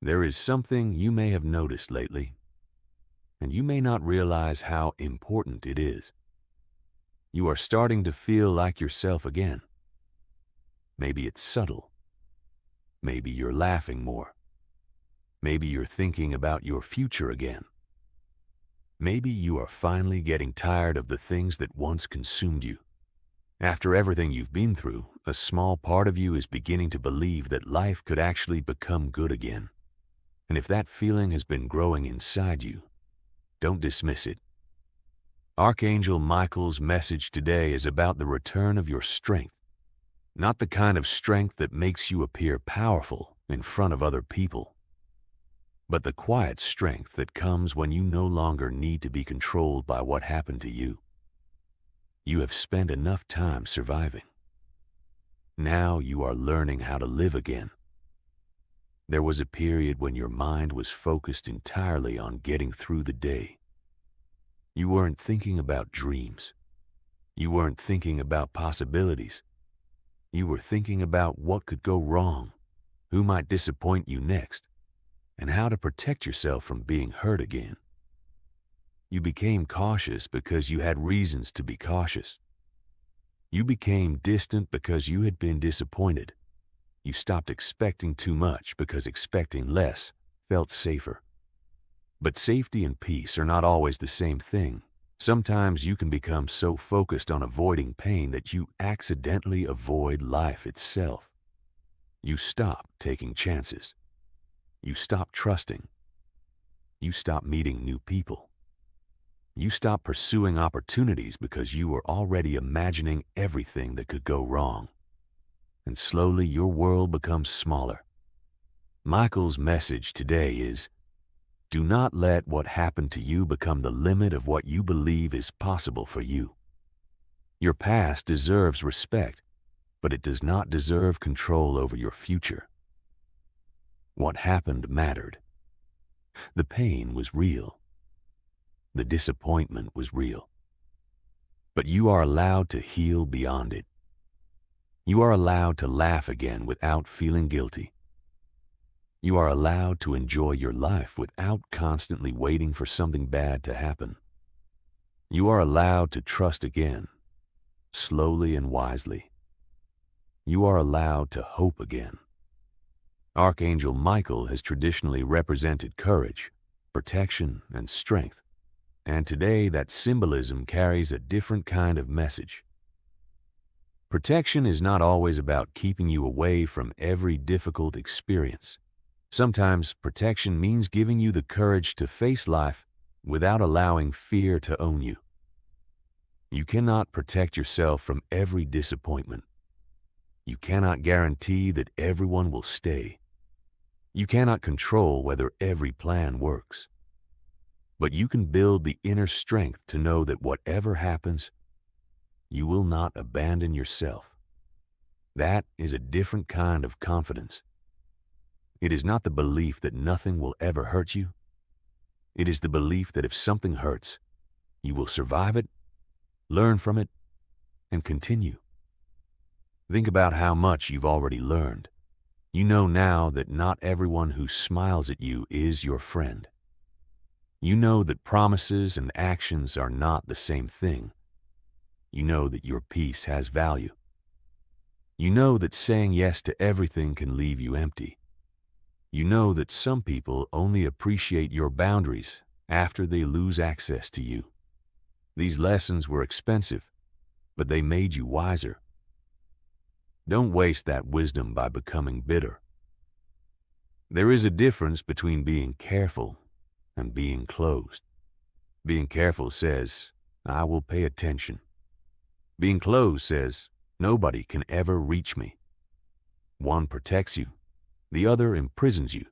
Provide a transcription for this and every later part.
There is something you may have noticed lately, and you may not realize how important it is. You are starting to feel like yourself again. Maybe it's subtle. Maybe you're laughing more. Maybe you're thinking about your future again. Maybe you are finally getting tired of the things that once consumed you. After everything you've been through, a small part of you is beginning to believe that life could actually become good again. And if that feeling has been growing inside you, don't dismiss it. Archangel Michael's message today is about the return of your strength, not the kind of strength that makes you appear powerful in front of other people, but the quiet strength that comes when you no longer need to be controlled by what happened to you. You have spent enough time surviving. Now you are learning how to live again. There was a period when your mind was focused entirely on getting through the day. You weren't thinking about dreams. You weren't thinking about possibilities. You were thinking about what could go wrong, who might disappoint you next, and how to protect yourself from being hurt again. You became cautious because you had reasons to be cautious. You became distant because you had been disappointed. You stopped expecting too much because expecting less felt safer. But safety and peace are not always the same thing. Sometimes you can become so focused on avoiding pain that you accidentally avoid life itself. You stop taking chances. You stop trusting. You stop meeting new people. You stop pursuing opportunities because you were already imagining everything that could go wrong. And slowly your world becomes smaller. Michael's message today is, do not let what happened to you become the limit of what you believe is possible for you. Your past deserves respect, but it does not deserve control over your future. What happened mattered. The pain was real. The disappointment was real. But you are allowed to heal beyond it. You are allowed to laugh again without feeling guilty. You are allowed to enjoy your life without constantly waiting for something bad to happen. You are allowed to trust again, slowly and wisely. You are allowed to hope again. Archangel Michael has traditionally represented courage, protection, and strength, and today that symbolism carries a different kind of message. Protection is not always about keeping you away from every difficult experience. Sometimes protection means giving you the courage to face life without allowing fear to own you. You cannot protect yourself from every disappointment. You cannot guarantee that everyone will stay. You cannot control whether every plan works. But you can build the inner strength to know that whatever happens, you will not abandon yourself. That is a different kind of confidence. It is not the belief that nothing will ever hurt you. It is the belief that if something hurts, you will survive it, learn from it, and continue. Think about how much you've already learned. You know now that not everyone who smiles at you is your friend. You know that promises and actions are not the same thing. You know that your peace has value. You know that saying yes to everything can leave you empty. You know that some people only appreciate your boundaries after they lose access to you. These lessons were expensive, but they made you wiser. Don't waste that wisdom by becoming bitter. There is a difference between being careful and being closed. Being careful says, I will pay attention. Being closed says, nobody can ever reach me. One protects you. The other imprisons you.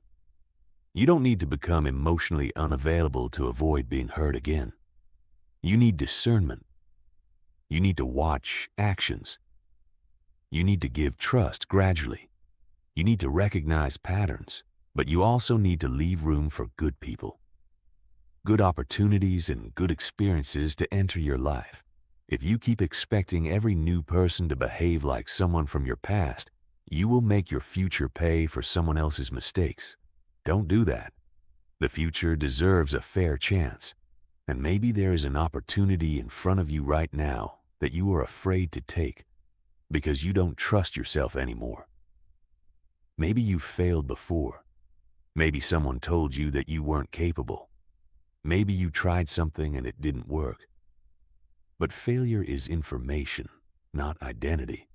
You don't need to become emotionally unavailable to avoid being hurt again. You need discernment. You need to watch actions. You need to give trust gradually. You need to recognize patterns, but you also need to leave room for good people, good opportunities, and good experiences to enter your life. If you keep expecting every new person to behave like someone from your past, you will make your future pay for someone else's mistakes. Don't do that. The future deserves a fair chance, and maybe there is an opportunity in front of you right now that you are afraid to take because you don't trust yourself anymore. Maybe you failed before. Maybe someone told you that you weren't capable. Maybe you tried something and it didn't work. But failure is information, not identity.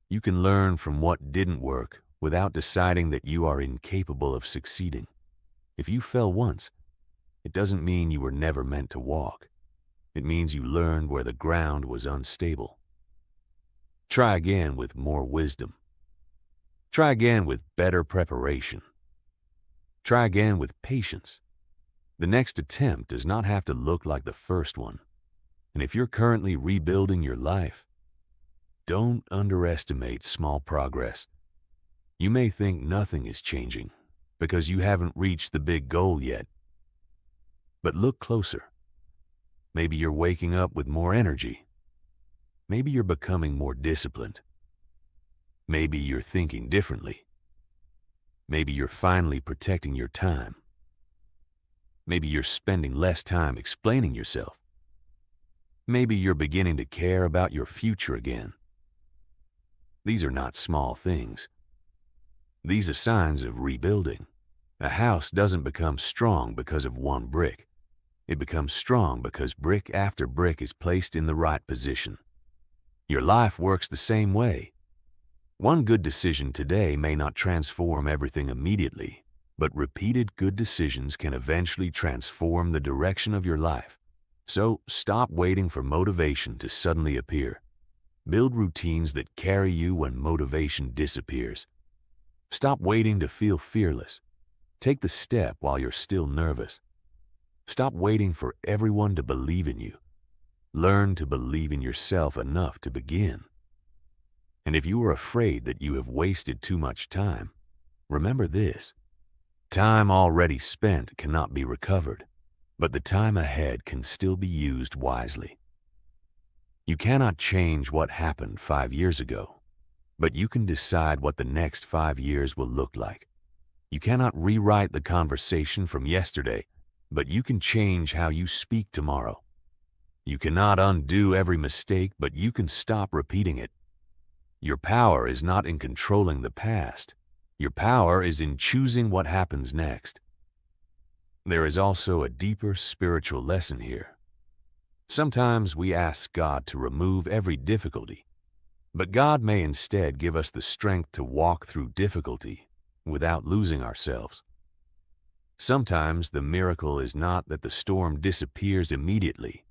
You can learn from what didn't work without deciding that you are incapable of succeeding. If you fell once, it doesn't mean you were never meant to walk. It means you learned where the ground was unstable. Try again with more wisdom. Try again with better preparation. Try again with patience. The next attempt does not have to look like the first one. And if you're currently rebuilding your life, don't underestimate small progress. You may think nothing is changing because you haven't reached the big goal yet. But look closer. Maybe you're waking up with more energy. Maybe you're becoming more disciplined. Maybe you're thinking differently. Maybe you're finally protecting your time. Maybe you're spending less time explaining yourself. Maybe you're beginning to care about your future again. These are not small things. These are signs of rebuilding. A house doesn't become strong because of one brick. It becomes strong because brick after brick is placed in the right position. Your life works the same way. One good decision today may not transform everything immediately, but repeated good decisions can eventually transform the direction of your life. So stop waiting for motivation to suddenly appear. Build routines that carry you when motivation disappears. Stop waiting to feel fearless. Take the step while you're still nervous. Stop waiting for everyone to believe in you. Learn to believe in yourself enough to begin. And if you are afraid that you have wasted too much time, remember this: time already spent cannot be recovered, but the time ahead can still be used wisely. You cannot change what happened 5 years ago, but you can decide what the next 5 years will look like. You cannot rewrite the conversation from yesterday, but you can change how you speak tomorrow. You cannot undo every mistake, but you can stop repeating it. Your power is not in controlling the past. Your power is in choosing what happens next. There is also a deeper spiritual lesson here. Sometimes we ask God to remove every difficulty, but God may instead give us the strength to walk through difficulty without losing ourselves. Sometimes the miracle is not that the storm disappears immediately.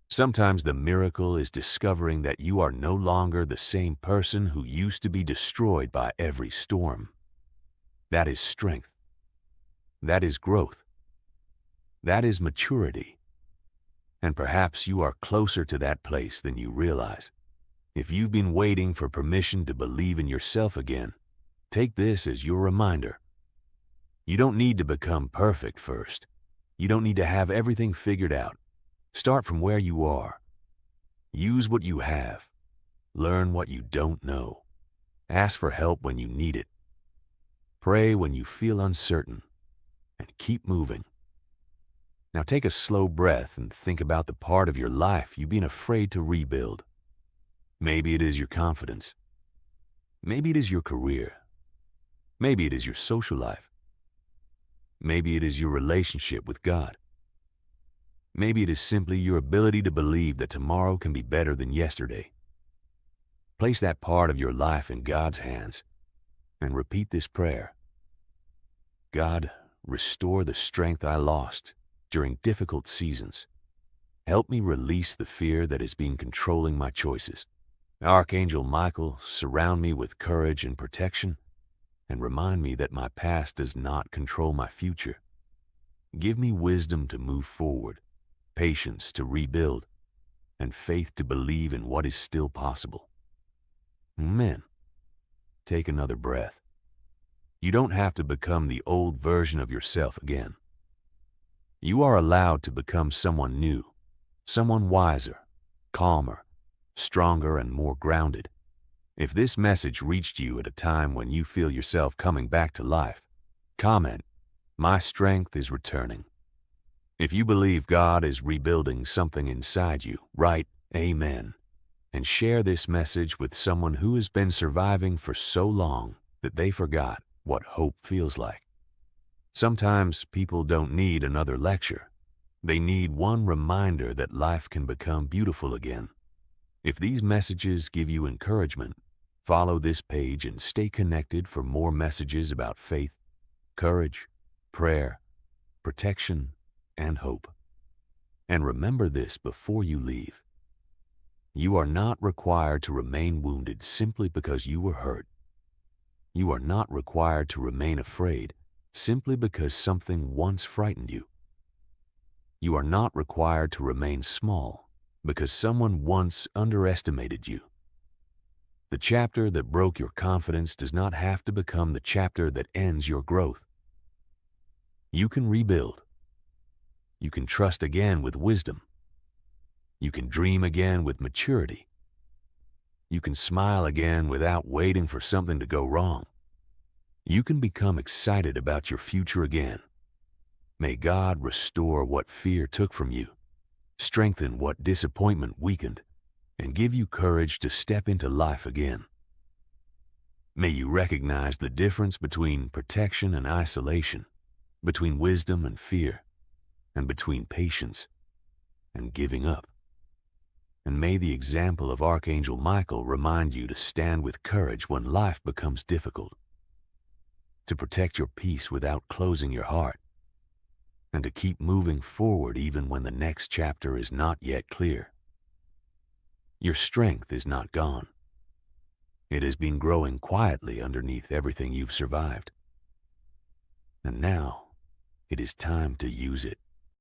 Sometimes the miracle is discovering that you are no longer the same person who used to be destroyed by every storm. That is strength. That is growth. That is maturity. And perhaps you are closer to that place than you realize. If you've been waiting for permission to believe in yourself again, take this as your reminder. You don't need to become perfect first. You don't need to have everything figured out. Start from where you are. Use what you have. Learn what you don't know. Ask for help when you need it. Pray when you feel uncertain. And keep moving. Now take a slow breath and think about the part of your life you've been afraid to rebuild. Maybe it is your confidence. Maybe it is your career. Maybe it is your social life. Maybe it is your relationship with God. Maybe it is simply your ability to believe that tomorrow can be better than yesterday. Place that part of your life in God's hands and repeat this prayer. God, restore the strength I lost during difficult seasons. Help me release the fear that has been controlling my choices. Archangel Michael, surround me with courage and protection, and remind me that my past does not control my future. Give me wisdom to move forward, patience to rebuild, and faith to believe in what is still possible. Amen. Take another breath. You don't have to become the old version of yourself again. You are allowed to become someone new, someone wiser, calmer, stronger, and more grounded. If this message reached you at a time when you feel yourself coming back to life, comment, My strength is returning. If you believe God is rebuilding something inside you, write Amen and share this message with someone who has been surviving for so long that they forgot what hope feels like. Sometimes people don't need another lecture. They need one reminder that life can become beautiful again. If these messages give you encouragement, follow this page and stay connected for more messages about faith, courage, prayer, protection, and hope. And remember this before you leave. You are not required to remain wounded simply because you were hurt. You are not required to remain afraid simply because something once frightened you. You are not required to remain small because someone once underestimated you. The chapter that broke your confidence does not have to become the chapter that ends your growth. You can rebuild. You can trust again with wisdom. You can dream again with maturity. You can smile again without waiting for something to go wrong. You can become excited about your future again. May God restore what fear took from you, strengthen what disappointment weakened, and give you courage to step into life again. May you recognize the difference between protection and isolation, between wisdom and fear, and between patience and giving up. And may the example of Archangel Michael remind you to stand with courage when life becomes difficult, to protect your peace without closing your heart, and to keep moving forward even when the next chapter is not yet clear. Your strength is not gone. It has been growing quietly underneath everything you've survived. And now, it is time to use it.